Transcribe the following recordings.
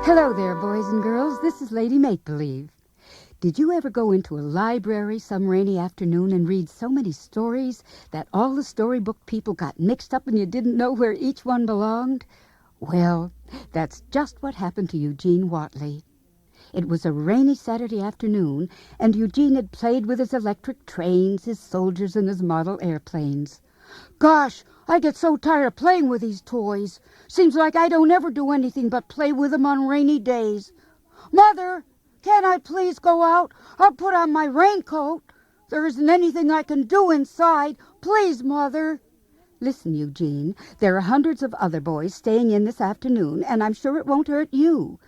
Hello there, boys and girls. This is Lady Make-Believe. Did you ever go into a library some rainy afternoon and read so many stories that all the storybook people got mixed up and you didn't know where each one belonged? Well, that's just what happened to Eugene Watley. It was a rainy Saturday afternoon, and Eugene had played with his electric trains, his soldiers, and his model airplanes. Gosh, I get so tired of playing with these toys. Seems like I don't ever do anything but play with them on rainy days. Mother, can I please go out? I'll put on my raincoat. There isn't anything I can do inside. Please, Mother. Listen, Eugene, there are hundreds of other boys staying in this afternoon, and I'm sure it won't hurt you.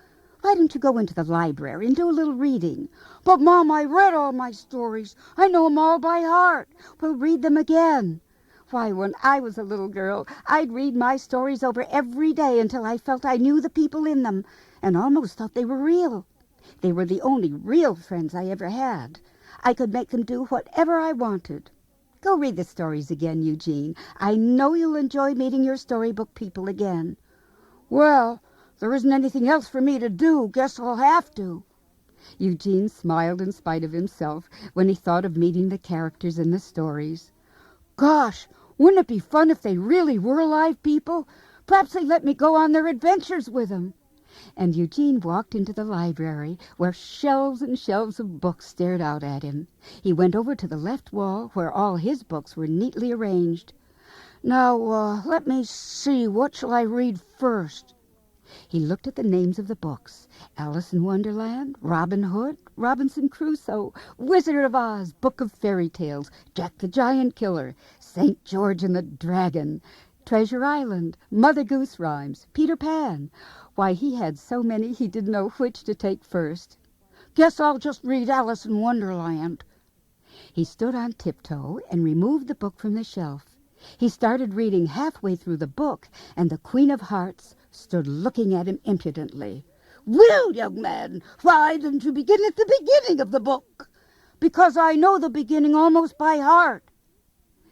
Why don't you go into the library and do a little reading? But, Mom, I read all my stories. I know them all by heart. Well, read them again. Why, when I was a little girl, I'd read my stories over every day until I felt I knew the people in them and almost thought they were real. They were the only real friends I ever had. I could make them do whatever I wanted. Go read the stories again, Eugene. I know you'll enjoy meeting your storybook people again. Well, there isn't anything else for me to do. Guess I'll have to. Eugene smiled in spite of himself when he thought of meeting the characters in the stories. Gosh, wouldn't it be fun if they really were live people? Perhaps they'd let me go on their adventures with them. And Eugene walked into the library, where shelves and shelves of books stared out at him. He went over to the left wall, where all his books were neatly arranged. Now, let me see, what shall I read first? He looked at the names of the books: Alice in Wonderland, Robin Hood, Robinson Crusoe, Wizard of Oz, Book of Fairy Tales, Jack the Giant Killer, St. George and the Dragon, Treasure Island, Mother Goose Rhymes, Peter Pan. Why, he had so many he didn't know which to take first. Guess I'll just read Alice in Wonderland. He stood on tiptoe and removed the book from the shelf. He started reading halfway through the book, and the Queen of Hearts stood looking at him impudently. Well, young man, why didn't you begin at the beginning of the book? Because I know the beginning almost by heart.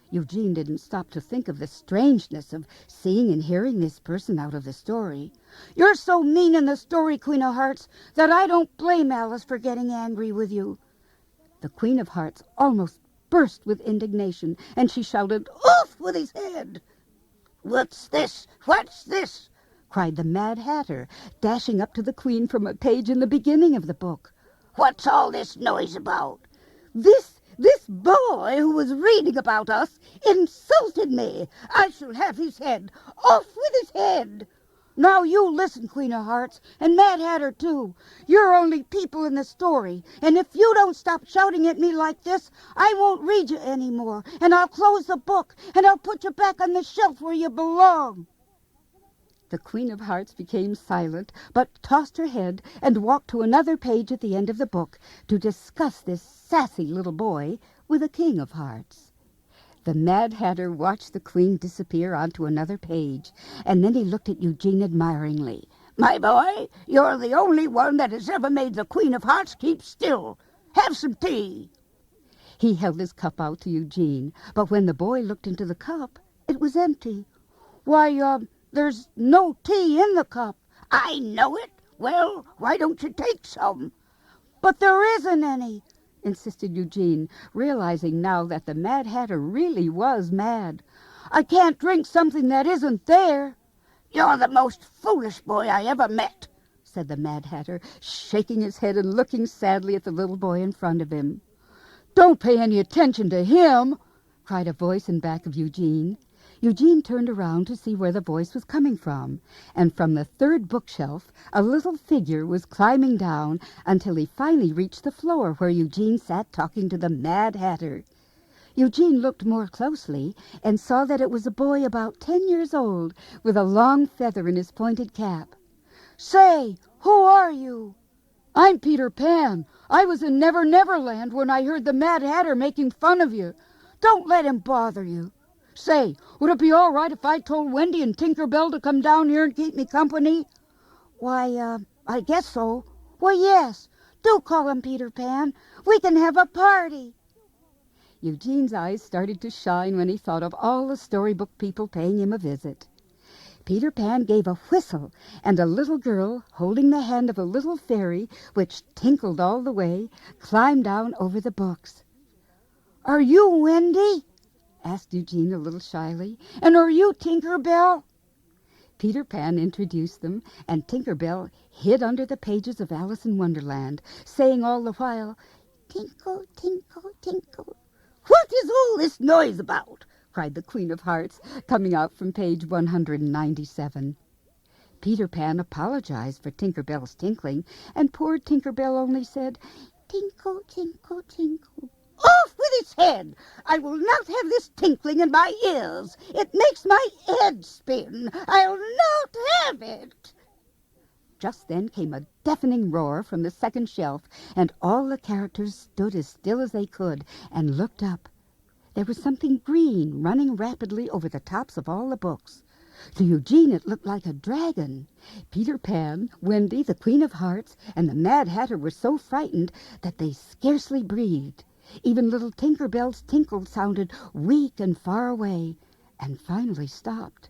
Eugene didn't stop to think of the strangeness of seeing and hearing this person out of the story. You're so mean in the story, Queen of Hearts, that I don't blame Alice for getting angry with you. The Queen of Hearts almost burst with indignation, and she shouted, Off with his head! What's this? What's this? Cried the Mad Hatter, dashing up to the Queen from a page in the beginning of the book. What's all this noise about? This boy who was reading about us insulted me. I shall have his head. Off with his head. Now you listen, Queen of Hearts, and Mad Hatter too. You're only people in the story, and if you don't stop shouting at me like this, I won't read you any more, and I'll close the book, and I'll put you back on the shelf where you belong. The Queen of Hearts became silent, but tossed her head and walked to another page at the end of the book to discuss this sassy little boy with the King of Hearts. The Mad Hatter watched the Queen disappear onto another page, and then he looked at Eugene admiringly. My boy, you're the only one that has ever made the Queen of Hearts keep still. Have some tea. He held his cup out to Eugene, but when the boy looked into the cup, it was empty. Why, there's no tea in the cup. I know it. Well, why don't you take some? But there isn't any, insisted Eugene, realizing now that the Mad Hatter really was mad. I can't drink something that isn't there. You're the most foolish boy I ever met, said the Mad Hatter, shaking his head and looking sadly at the little boy in front of him. Don't pay any attention to him, cried a voice in back of Eugene. Eugene turned around to see where the voice was coming from, and from the third bookshelf a little figure was climbing down until he finally reached the floor where Eugene sat talking to the Mad Hatter. Eugene looked more closely and saw that it was a boy about 10 years old with a long feather in his pointed cap. Say, who are you? I'm Peter Pan. I was in Never Never Land when I heard the Mad Hatter making fun of you. Don't let him bother you. Say, would it be all right if I told Wendy and Tinker Bell to come down here and keep me company? Why, I guess so. Well, yes, do call him Peter Pan. We can have a party. Eugene's eyes started to shine when he thought of all the storybook people paying him a visit. Peter Pan gave a whistle, and a little girl, holding the hand of a little fairy, which tinkled all the way, climbed down over the books. "Are you Wendy?" asked Eugene a little shyly. "And are you Tinker Bell?" Peter Pan introduced them, and Tinker Bell hid under the pages of Alice in Wonderland, saying all the while, "Tinkle, tinkle, tinkle." "What is all this noise about?" cried the Queen of Hearts, coming out from page 197. Peter Pan apologized for Tinker Bell's tinkling, and poor Tinker Bell only said, "Tinkle, tinkle, tinkle." "Off with its head! I will not have this tinkling in my ears. It makes my head spin. I'll not have it." Just then came a deafening roar from the second shelf, and all the characters stood as still as they could and looked up. There was something green running rapidly over the tops of all the books. To Eugene it looked like a dragon. Peter Pan, Wendy, the Queen of Hearts, and the Mad Hatter were so frightened that they scarcely breathed. Even little Tinker Bell's tinkle sounded weak and far away, and finally stopped.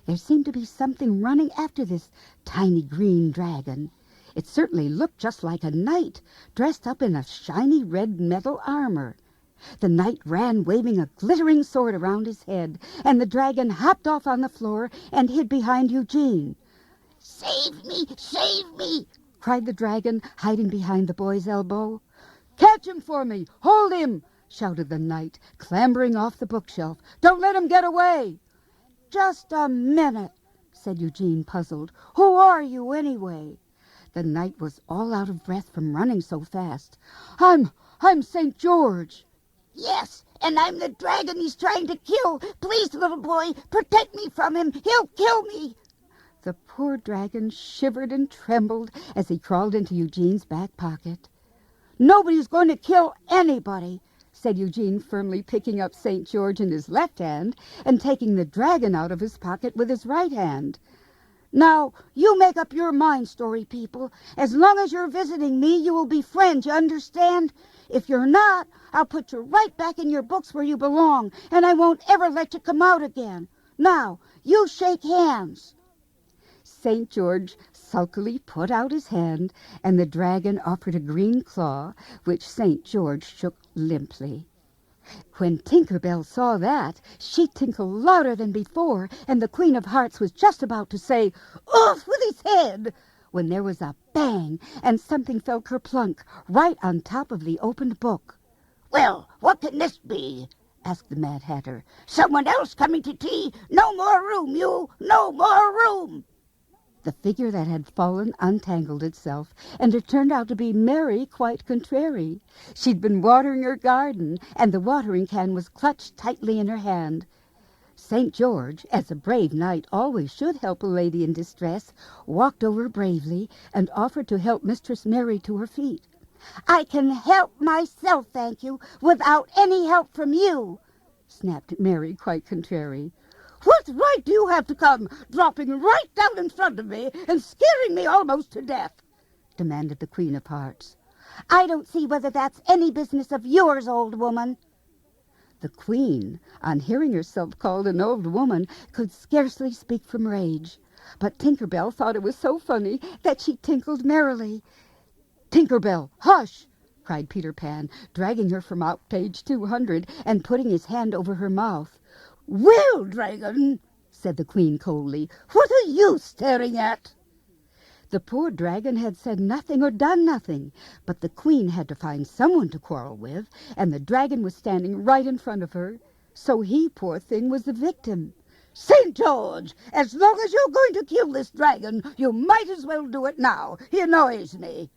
There seemed to be something running after this tiny green dragon. It certainly looked just like a knight, dressed up in a shiny red metal armor. The knight ran waving a glittering sword around his head, and the dragon hopped off on the floor and hid behind Eugene. "Save me! Save me!" cried the dragon, hiding behind the boy's elbow. "Catch him for me! Hold him!" shouted the knight, clambering off the bookshelf. "Don't let him get away!" "Just a minute," said Eugene, puzzled. "Who are you, anyway?" The knight was all out of breath from running so fast. I'm St. George." "Yes, and I'm the dragon he's trying to kill. Please, little boy, protect me from him. He'll kill me." The poor dragon shivered and trembled as he crawled into Eugene's back pocket. "Nobody's going to kill anybody," said Eugene, firmly picking up St. George in his left hand and taking the dragon out of his pocket with his right hand. "Now, you make up your mind, story people. As long as you're visiting me, you will be friends, you understand? If you're not, I'll put you right back in your books where you belong, and I won't ever let you come out again. Now, you shake hands." St. George sulkily put out his hand, and the dragon offered a green claw, which St. George shook limply. When Tinker Bell saw that, she tinkled louder than before, and the Queen of Hearts was just about to say, "Off with his head," when there was a bang, and something fell kerplunk right on top of the opened book. "Well, what can this be?" asked the Mad Hatter. "Someone else coming to tea? No more room, you! No more room!" The figure that had fallen untangled itself, and it turned out to be Mary, quite contrary. She'd been watering her garden, and the watering can was clutched tightly in her hand. St. George, as a brave knight always should help a lady in distress, walked over bravely and offered to help Mistress Mary to her feet. "I can help myself, thank you, without any help from you," snapped Mary, quite contrary. "What right do you have to come dropping right down in front of me and scaring me almost to death?" demanded the Queen of Hearts. "I don't see whether that's any business of yours, old woman." The Queen, on hearing herself called an old woman, could scarcely speak from rage. But Tinker Bell thought it was so funny that she tinkled merrily. "Tinker Bell, hush!" cried Peter Pan, dragging her from out page 200 and putting his hand over her mouth. "Well, dragon," said the Queen coldly, "what are you staring at?" The poor dragon had said nothing or done nothing, but the Queen had to find someone to quarrel with, and the dragon was standing right in front of her. So he, poor thing, was the victim. "St. George, as long as you're going to kill this dragon, you might as well do it now. He annoys me."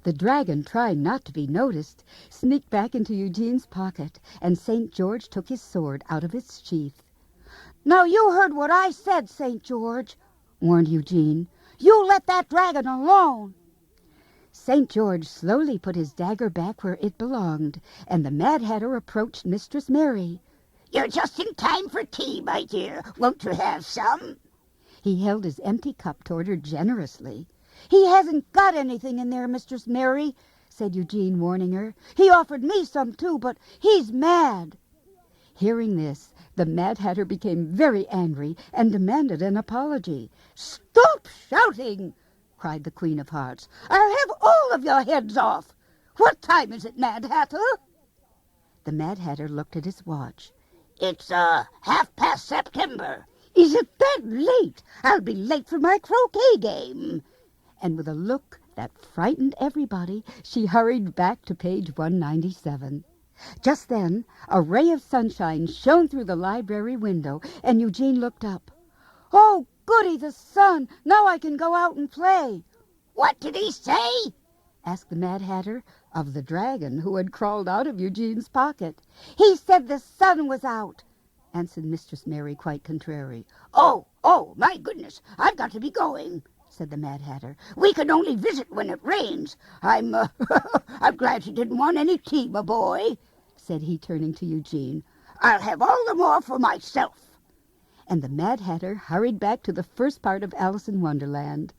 The dragon, trying not to be noticed, sneaked back into Eugene's pocket, and St. George took his sword out of its sheath. "Now you heard what I said, St. George," warned Eugene. "You let that dragon alone." St. George slowly put his dagger back where it belonged, and the Mad Hatter approached Mistress Mary. "You're just in time for tea, my dear. Won't you have some?" He held his empty cup toward her generously. "He hasn't got anything in there, Mistress Mary," said Eugene, warning her. "He offered me some, too, but he's mad." Hearing this, the Mad Hatter became very angry and demanded an apology. "Stop shouting!" cried the Queen of Hearts. "I'll have all of your heads off. What time is it, Mad Hatter?" The Mad Hatter looked at his watch. "It's 1/2 September. Is it that late? I'll be late for my croquet game." And with a look that frightened everybody, she hurried back to page 197. Just then, a ray of sunshine shone through the library window, and Eugene looked up. "Oh, goody, the sun! Now I can go out and play." "What did he say?" asked the Mad Hatter of the dragon who had crawled out of Eugene's pocket. "He said the sun was out," answered Mistress Mary, quite contrary. Oh, my goodness, I've got to be going," said the Mad Hatter. "We can only visit when it rains. I'm glad you didn't want any tea, my boy," said he, turning to Eugene. "I'll have all the more for myself." And the Mad Hatter hurried back to the first part of Alice in Wonderland.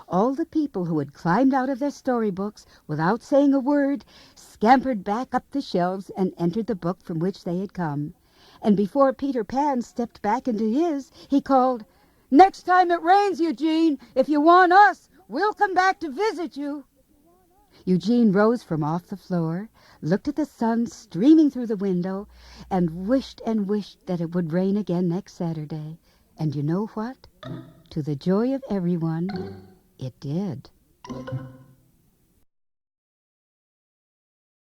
All the people who had climbed out of their storybooks without saying a word scampered back up the shelves and entered the book from which they had come. And before Peter Pan stepped back into his, he called, "Next time it rains, Eugene, if you want us, we'll come back to visit you." Eugene rose from off the floor, looked at the sun streaming through the window, and wished that it would rain again next Saturday. And you know what? To the joy of everyone, it did.